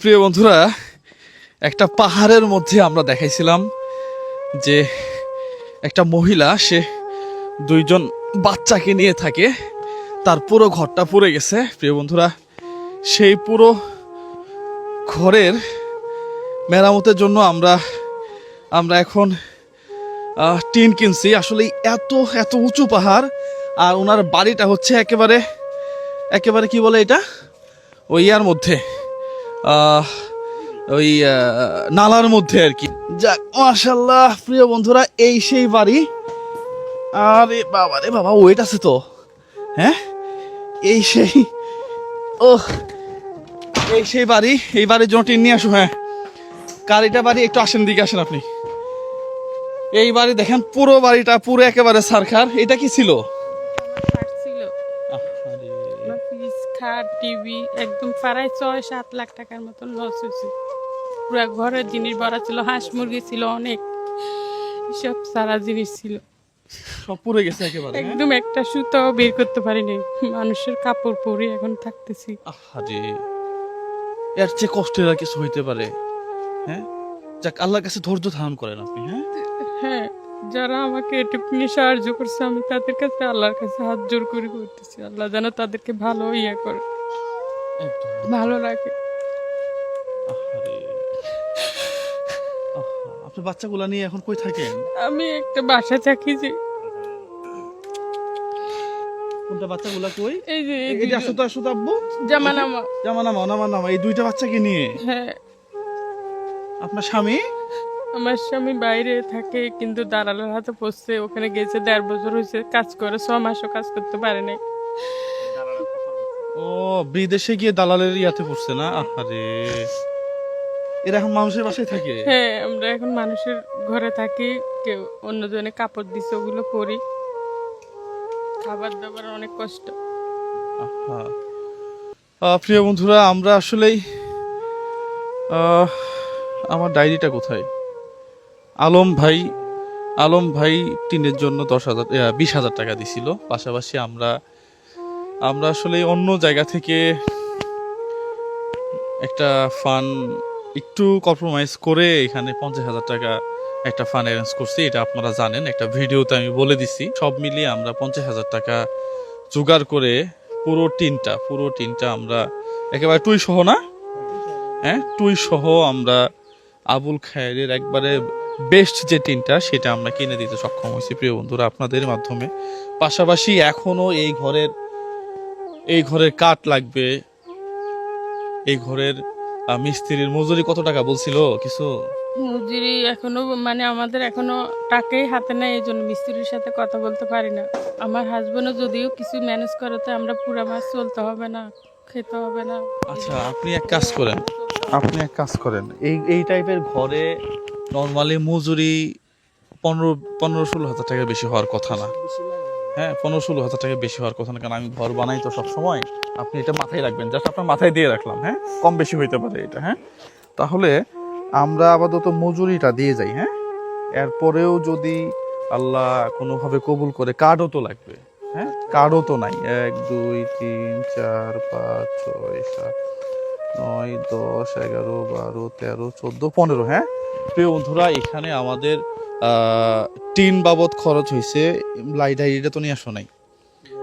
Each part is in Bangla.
প্রিয় বন্ধুরা, একটা পাহাড়ের মধ্যে আমরা দেখাইছিলাম যে একটা মহিলা সে দুইজন বাচ্চাকে নিয়ে থাকে, তার পুরো ঘরটা পুড়ে গেছে। প্রিয় বন্ধুরা, সেই পুরো ঘরের মেরামতের জন্য আমরা এখন টিন কিনছি। আসলে এত এত উঁচু পাহাড়, আর ওনার বাড়িটা হচ্ছে একেবারে একেবারে কি বলে এটা, ওই ইয়ার মধ্যে, ওই নালার মধ্যে আর কি। যাক, মাশাআল্লাহ প্রিয় বন্ধুরা, এই সেই বাড়ি। আরে বাবা রে বাবা, ওয়েট আছে তো, হ্যাঁ এই সেই, ও এই সেই বাড়ি। এই বাড়ির জন্য টিন নিয়ে আসো। হ্যাঁ, কার এটা বাড়ি? একটু আসেন, দিকে আসেন আপনি। এই বাড়ি দেখেন, পুরো বাড়িটা পুরো একেবারে সারখার। এটা কি ছিল? টিভি একদম প্রায় 6-7 লাখ টাকার মতন লস হয়েছে। পুরো ঘরের জিনিস ভরা ছিল, হাঁস মুরগি ছিল, অনেক সব সারা জিনিস ছিল, সব পুড়ে গেছে একেবারে। একদম একটা সুতো বের করতে পারিনি। মানুষের কাপড় পরে এখন থাকতেছি। আরে, এর চেয়ে কষ্টের আর কিছু হইতে পারে? হ্যাঁ, যাক, আল্লাহর কাছে ধৈর্য ধারণ করেন আপনি। হ্যাঁ হ্যাঁ, যারা আমাকে এটুকুনি সাহায্য করছে, আমি তাদের কাছে আল্লাহর কাছে হাত জোর করে করতেছি, আল্লাহ যেন তাদেরকে ভালো করে, একদম ভালো রাখে। আহারে, আপনার বাচ্চাগুলা নিয়ে এখন কই থাকেন? আমি একটা বাসা থাকি যে, কোনটা বাচ্চাগুলা কই? এই যে এই যে আসো তো, আসো তো আব্বু। জামানামা। নামা, এই দুইটা বাচ্চাকে নিয়ে। হ্যাঁ, আপনার স্বামী? আমার স্বামী বাইরে থাকে, কিন্তু দালালের হাতে পড়ছে। ওখানে গেছে 1.5 বছর হয়েছে, কাজ করে 6 মাসও কাজ করতে পারে নাই। ও, বিদেশে গিয়ে দালালের ইয়াতে পড়ছে না? আহারে, এরা এখন মানুষের বাসায় থাকে? হ্যাঁ, আমরা এখন মানুষের ঘরে থাকি। কেউ অন্যজনে কাপড় দিছে, ওগুলো পরি। খাবার দাবার অনেক কষ্ট। আহা। প্রিয় বন্ধুরা, আমরা আসলেই আমার ডায়েরিটা কোথায়? আলম ভাই টিনের জন্য 20,000 টাকা দিছিল। পাশাপাশি আমরা আসলে অন্য জায়গা থেকে একটা ফান একটু কম্প্রোমাইজ করে এখানে 50,000 টাকা একটা ফান অ্যারেঞ্জ করছি। এটা আপনারা জানেন, একটা ভিডিওতে আমি বলে দিছি। সব মিলিয়ে আমরা 50,000 টাকা জোগাড় করে পুরো টিনটা আমরা একেবারে টুই সহ, না হ্যাঁ, টুই সহ আমরা আবুল খায়েরের একবারে বেস্ট যে টিনটা, সেটা আমরা কিনে দিতে সক্ষম হয়েছি প্রিয় বন্ধুরা, আপনাদের মাধ্যমে। পাশাপাশি এখনো এই ঘরের কাঠ লাগবে। এই ঘরের মিস্ত্রির মজুরি কত টাকা বলছিল কিছু? মজুরি এখনো মানে আমাদের এখনো টাকাই হাতে নাই, এই জন্য মিস্ত্রির সাথে কথা বলতে পারি না। আমার হাজবেন্ডও যদিও কিছু ম্যানেজ করে, তো আমরা পুরো মাস চলতে হবে না, খেতে হবে না। আচ্ছা, আপনি এক কাজ করেন, এই টাইপের ঘরে নর্মালি মজুরি 15-16 হাজার টাকা বেশি হওয়ার কথা না। হ্যাঁ, 15-16 হাজার টাকা বেশি হওয়ার কথা না, কারণ আমি ঘর বানাই তো সবসময়। আপনি এটা মাথায় রাখবেন, জাস্ট আপনার মাথায় দিয়ে রাখলাম। হ্যাঁ, কম বেশি হইতে পারে এটা। হ্যাঁ, তাহলে আমরা আপাতত মজুরিটা দিয়ে যাই। হ্যাঁ, এরপরেও যদি আল্লাহ কোনোভাবে কবুল করে, কার্ডও তো লাগবে। হ্যাঁ, কার্ডও তো নাই। 1 2 3 4 5 6 7 9 10 11 12 13 14 15। হ্যাঁ প্রিয় বন্ধুরা, এখানে আমাদের টিন বাবদ খরচ হয়েছে, ডায়েরিটা তো নিয়ে আসো নাই,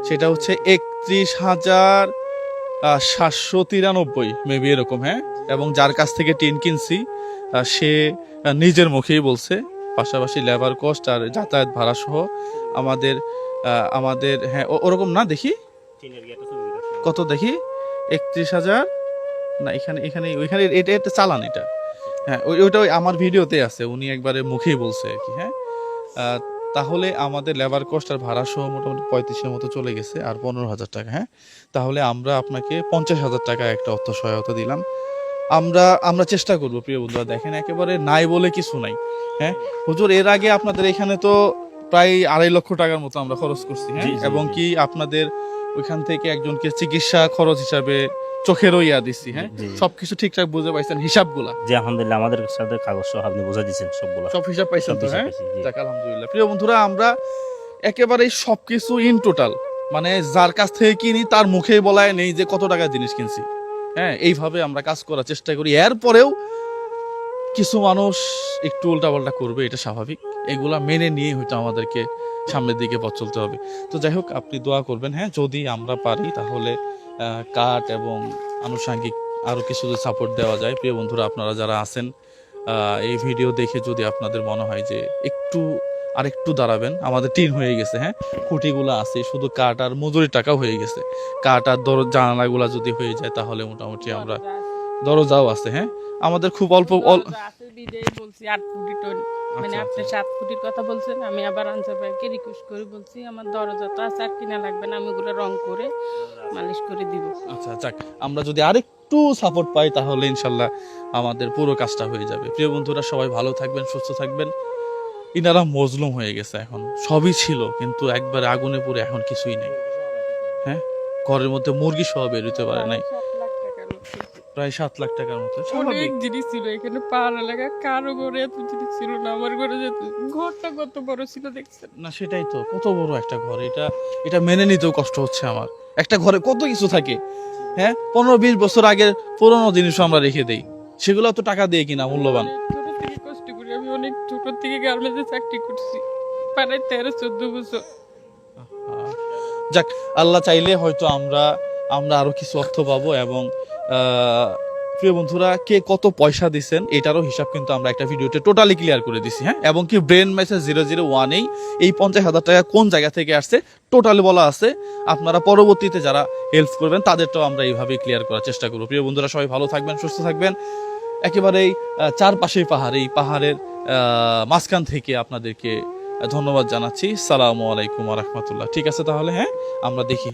সেটা হচ্ছে 31,793 মেবি এরকম। হ্যাঁ, এবং যার কাছ থেকে টিন কিনছি সে নিজের মুখেই বলছে, পাশাপাশি লেবার কস্ট আর যাতায়াত ভাড়া সহ আমাদের হ্যাঁ ওরকম না, দেখি কত, দেখি 31,000 না, ওইখানে এটা চালান, এটা হ্যাঁ ওইটা আমার ভিডিওতে আছে, উনি একবারে মুখেই বলছে আর কি। হ্যাঁ, তাহলে আমাদের লেবার কস্ট আর ভাড়া সহ মোটামুটি 35-এর মতো চলে গেছে, আর 15,000 টাকা। হ্যাঁ, তাহলে আমরা আপনাকে 50,000 টাকা একটা অর্থ সহায়তা দিলাম। আমরা চেষ্টা করবো প্রিয় বন্ধুরা, দেখেন একেবারে নাই বলে কিছু নাই। হ্যাঁ হুজুর, এর আগে আপনাদের এখানে তো প্রায় 2.5 লক্ষ টাকার মতো আমরা খরচ করছি। হ্যাঁ, এবং কি আপনাদের ওইখান থেকে একজনকে চিকিৎসা খরচ হিসাবে চোখেরও ইয়া দিচ্ছি। হ্যাঁ, সবকিছু ঠিকঠাক বুঝে পাইছেন হিসাবগুলা? জি আলহামদুলিল্লাহ, আমাদের সাথে কাগজ সহ আপনি বুঝা দিয়েছেন সবগুলো, সব হিসাব পাইছেন তো? হ্যাঁ, জি। যাক আলহামদুলিল্লাহ। প্রিয় বন্ধুরা, আমরা একেবারেই সবকিছু ইন টোটাল, মানে যার কাছ থেকে কিনি তার মুখেই বলায় নেই যে কত টাকা জিনিস কিনছি। হ্যাঁ, এইভাবে আমরা কাজ করার চেষ্টা করি। এরপরেও কিছু মানুষ একটু উল্টাপাল্টা করবে, এটা স্বাভাবিক। এগুলা মেনে নিয়ে হয়তো আমাদেরকে সামনের দিকে পথ চলতে হবে। তো যাই হোক, আপনি দোয়া করবেন। হ্যাঁ, যদি আমরা পারি তাহলে কাঠ এবং আনুষঙ্গিক আরও কিছু যদি সাপোর্ট দেওয়া যায়। প্রিয় বন্ধুরা, আপনারা যারা আছেন এই ভিডিও দেখে যদি আপনাদের মনে হয় যে আরেকটু দাঁড়াবেন, আমাদের টিন হয়ে গেছে, হ্যাঁ, খুঁটিগুলো আছে, শুধু কাঠ আর মজুরি টাকাও হয়ে গেছে। কাঠ আর জানালাগুলা যদি হয়ে যায় তাহলে মোটামুটি আমরা, দরজাও আছে, হ্যাঁ, আমাদের খুব অল্প দরজা আছে বিদেই বলছি 8 ফুটি টন, মানে আচ্ছা, আপনি 7 ফুটির কথা বলছেন, আমি আবার আনসার ভাইকে রিকোয়েস্ট করে বলছি আমার দরজা তো আছে, আর কিনা লাগবে না, আমি ওগুলো রং করে মালিশ করে দিব। আচ্ছা, যাক, আমরা যদি আরেকটু সাপোর্ট পাই তাহলে ইনশাল্লাহ আমাদের পুরো কাজটা হয়ে যাবে। প্রিয় বন্ধুরা, সবাই ভালো থাকবেন, সুস্থ থাকবেন। ইনারা মজলুম হয়ে গেছে, এখন সবই ছিল কিন্তু একবারে আগুনে পুড়ে এখন কিছুই নেই। হ্যাঁ, ঘরের মধ্যে মুরগি সহ বের হতে পারে নাই, 7 লাখ টাকার লোক ছিল। প্রায় 7 লাখ টাকার মতো। অনেক স্বাভাবিক। জিনিস ছিল এখানে, পাহাড় এলাকা কারো ঘরে এত জিনিস ছিল না, আমার ঘরে যেত। ঘরটা কত বড় ছিল দেখছেন? না, সেটাই তো, কত বড় একটা ঘর, এটা মেনে নিতেও কষ্ট হচ্ছে আমার। একটা ঘরে কত কিছু থাকে, হ্যাঁ, 15-20 বছর আগের পুরোনো জিনিসও আমরা রেখে দেই, সেগুলো তো টাকা দিয়ে কিনা মূল্যবান। অনেক ছোট থেকে কষ্ট করি, আমি অনেক ছোট থেকে গার্মেন্টসে চাকরি করছি, প্রায় 13-14 বছর। যাক, আল্লাহ চাইলে হয়তো আমরা আরো কিছু অর্থ পাবো। এবং প্রিয় বন্ধুরা, কে কত পয়সা দিচ্ছেন এটারও হিসাব কিন্তু আমরা একটা ভিডিওতে টোটালি ক্লিয়ার করে দিছি। হ্যাঁ, এবং কি ব্রেন মেসেজ 001 এই 50,000 টাকা কোন জায়গা থেকে আসছে টোটালি বলা আছে। আপনারা পরবর্তীতে যারা হেল্প করবেন তাদেরটাও আমরা এইভাবে ক্লিয়ার করার চেষ্টা করবো। প্রিয় বন্ধুরা, সবাই ভালো থাকবেন, সুস্থ থাকবেন। একেবারেই চারপাশেই পাহাড়, এই পাহাড়ের মাঝখান থেকে আপনাদেরকে ধন্যবাদ জানাচ্ছি। সালামু আলাইকুম ওয়া রাহমাতুল্লাহ। ঠিক আছে তাহলে, হ্যাঁ, আমরা দেখি।